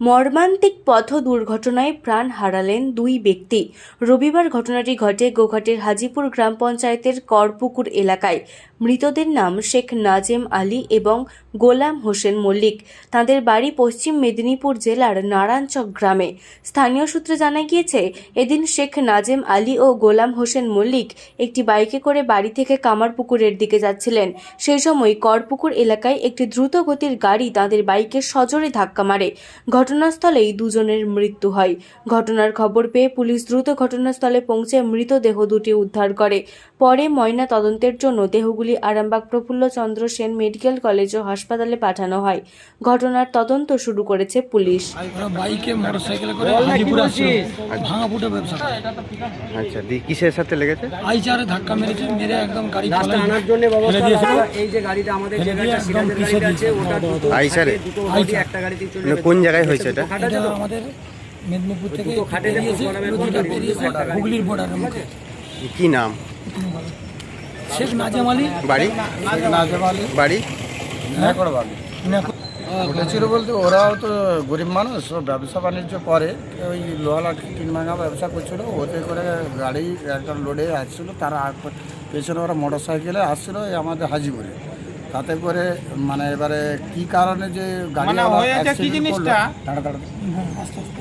মর্মান্তিক পথ দুর্ঘটনায় প্রাণ হারালেন দুই ব্যক্তি। রবিবার ঘটনাটি ঘটে গোঘাটের হাজিপুর গ্রাম পঞ্চায়েতের করপুকুর এলাকায়। মৃতদের নাম শেখ নাজেম আলী এবং গোলাম হোসেন মল্লিক। তাদের বাড়ি পশ্চিম মেদিনীপুর জেলার নারায়ণচক গ্রামে। স্থানীয় সূত্রে জানা গিয়েছে, এদিন শেখ নাজেম আলী ও গোলাম হোসেন মল্লিক একটি বাইকে করে বাড়ি থেকে কামারপুকুরের দিকে যাচ্ছিলেন। সেই সময় করপুকুর এলাকায় একটি দ্রুত গতির গাড়ি তাদের বাইকে সজোরে ধাক্কা মারে। ঘটনাস্থলেই দুজনের মৃত্যু হয়। ঘটনার খবর পেয়ে পুলিশ দ্রুত ঘটনাস্থলে পৌঁছে মৃতদেহ দুটি উদ্ধার করে। পরে ময়না তদন্তের জন্য দেহগুলি আরামবাগ প্রফুল্লচন্দ্র সেন মেডিকেল কলেজ ও হাসপাতালে পাঠানো হয়। ঘটনার তদন্ত শুরু করেছে পুলিশ। বাইকে মোটরসাইকেলে করে হাজিপুর আসছিল, ভাঙাপুটে ব্যবসা। আচ্ছা, কিসের সাথে লেগেছে? আইচারে ধাক্কা মেরেছে, মেরে একদম গাড়ি রাস্তা আনার জন্য ব্যবস্থা করা। এই যে গাড়িটা আমাদের জায়গাটা সিরাজের গাড়িটা আছে, ওটা দুটো আইচারে দুটো গাড়ি একটা গাড়িতে চলে গেছে। কোন জায়গায় হয়েছে এটা? এটা আমাদের মেদিনীপুর থেকে দুটো খাটে বেরিয়েছে, হুগলির বর্ডারের মুখে। কি নাম? শেখ নাজেম আলী। বাড়ি? নাজেম আলী বাড়ি ঘটেছিল বলতে ওরাও তো গরিব মানুষ, ও ব্যবসা বাণিজ্য করে, ওই লোহালা টিন ভাঙা ব্যবসা করছিল। ওতে করে গাড়ি একটা লোডে আসছিল, তারা পেছনে ওরা মোটর সাইকেলে আসছিল এই আমাদের হাজিপুরে। তাতে করে মানে এবারে কি কারণে যে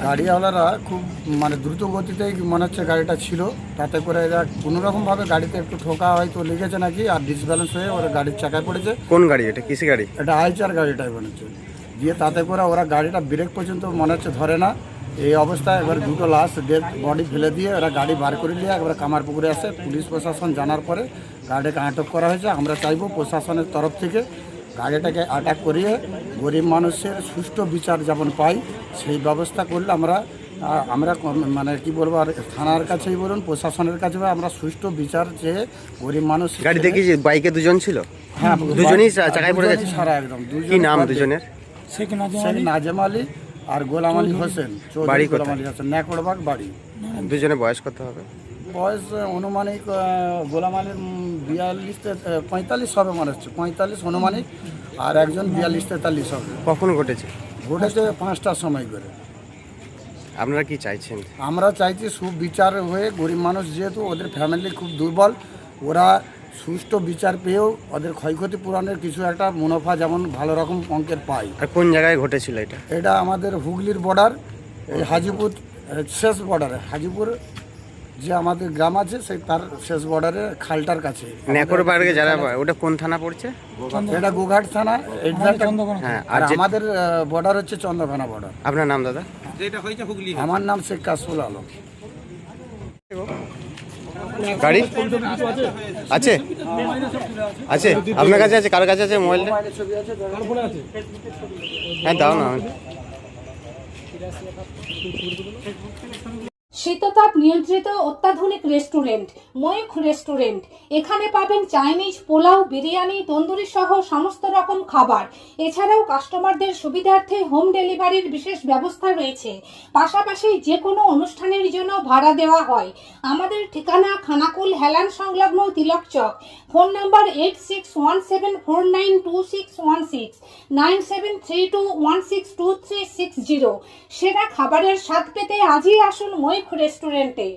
গাড়িওয়ালারা খুব মানে দ্রুত গতিতেই মনে হচ্ছে গাড়িটা ছিল, তাতে করে এরা কোনোরকমভাবে গাড়িতে একটু ঠোকা হয়তো লেগেছে নাকি, আর ডিসব্যালেন্স হয়ে ওরা গাড়ির চাকায় পড়েছে। কোন গাড়ি এটা? কিসে গাড়ি? এটা আইচার গাড়িটাই মনে হচ্ছে। দিয়ে তাতে করে ওরা গাড়িটা ব্রেক পর্যন্ত মনে হচ্ছে ধরে না। এই অবস্থায় এবার দুটো লাশ ডেড বডি ফেলে দিয়ে ওরা গাড়ি বার করে নিয়ে একবার কামারপুকুরে আসে। পুলিশ প্রশাসন জানার পরে গাড়িটাকে আটক করা হয়েছে। আমরা চাইবো প্রশাসনের তরফ থেকে গাড়িটাকে আটক করিয়ে গরিব মানুষের সুষ্ঠু বিচার যেমন পাই সেই ব্যবস্থা করলে আমরা মানে কি বলবো, আর থানার কাছেই বলুন, প্রশাসনের কাছে আমরা সুষ্ঠু বিচার চেয়ে গরিব মানুষ। গাড়িতে কি বাইকে দুজন ছিল? হ্যাঁ, দুজনই চাকায় পড়ে গেছে সারা একদম। কি নাম দুজনের? শেখ নাজেম আলী আর গোলাম আলী হোসেন। বাড়ি গোলাম আলী হোসেন নেকড়বাগ বাড়ি। দুজনের বয়স কত হবে? বয়স অনুমানিক গোলাম আলীর 45 হবে মনে হচ্ছে, 45 অনুমানিক, আর একজন 42-43 হবে। কখন ঘটেছে? ঘটেছে 5টার সময় করে। আপনারা কি চাইছেন? আমরা চাইছি সুবিচার হয়ে, গরিব মানুষ যেহেতু ওদের ফ্যামিলি খুব দুর্বল, ওরা সুষ্ঠু বিচার পেয়েও ওদের ক্ষয়ক্ষতি পূরণের কিছু একটা মুনাফা যেমন ভালো রকম অঙ্কের পায়। আর কোন জায়গায় ঘটেছিল এটা? এটা আমাদের হুগলির বর্ডার, এই হাজিপুর শেষ বর্ডারে। হাজিপুর যে আমাদের গ্রাম আছে সেই তার শেষ বর্ডারে খালটার কাছে। নেকড়বাগে যারা, ওটা কোন থানা পড়ছে? এটা গোঘাট থানা। হ্যাঁ, আর আমাদের বর্ডার হচ্ছে চন্দ্রকোনা বর্ডার। আপনার নাম দাদা? আমার নাম শেখ কাসফুল আলম। গাড়ি আছে? আছে আপনার কাছে? আছে কার কাছে আছে মোবাইলটা? হ্যাঁ দাও না। শীততাপ নিয়ন্ত্রিত অত্যাধুনিক রেস্টুরেন্ট ময়ূখ রেস্টুরেন্ট। এখানে পাবেন চাইনিজ, পোলাও, বিরিয়ানি, তন্দুরি সহ সমস্ত রকম খাবার। এছাড়াও কাস্টমারদের সুবিধার্থে হোম ডেলিভারির বিশেষ ব্যবস্থা রয়েছে। পাশাপাশি যে কোনো অনুষ্ঠানের জন্য ভাড়া দেওয়া হয়। আমাদের ঠিকানা খানাকুল হেলান সংলগ্ন তিলক চক। Phone number 8617492616 9732162360। সেরা খাবারের স্বাদ পেতে আজই আসুন ময়ূখ রেস্টুরেন্টে।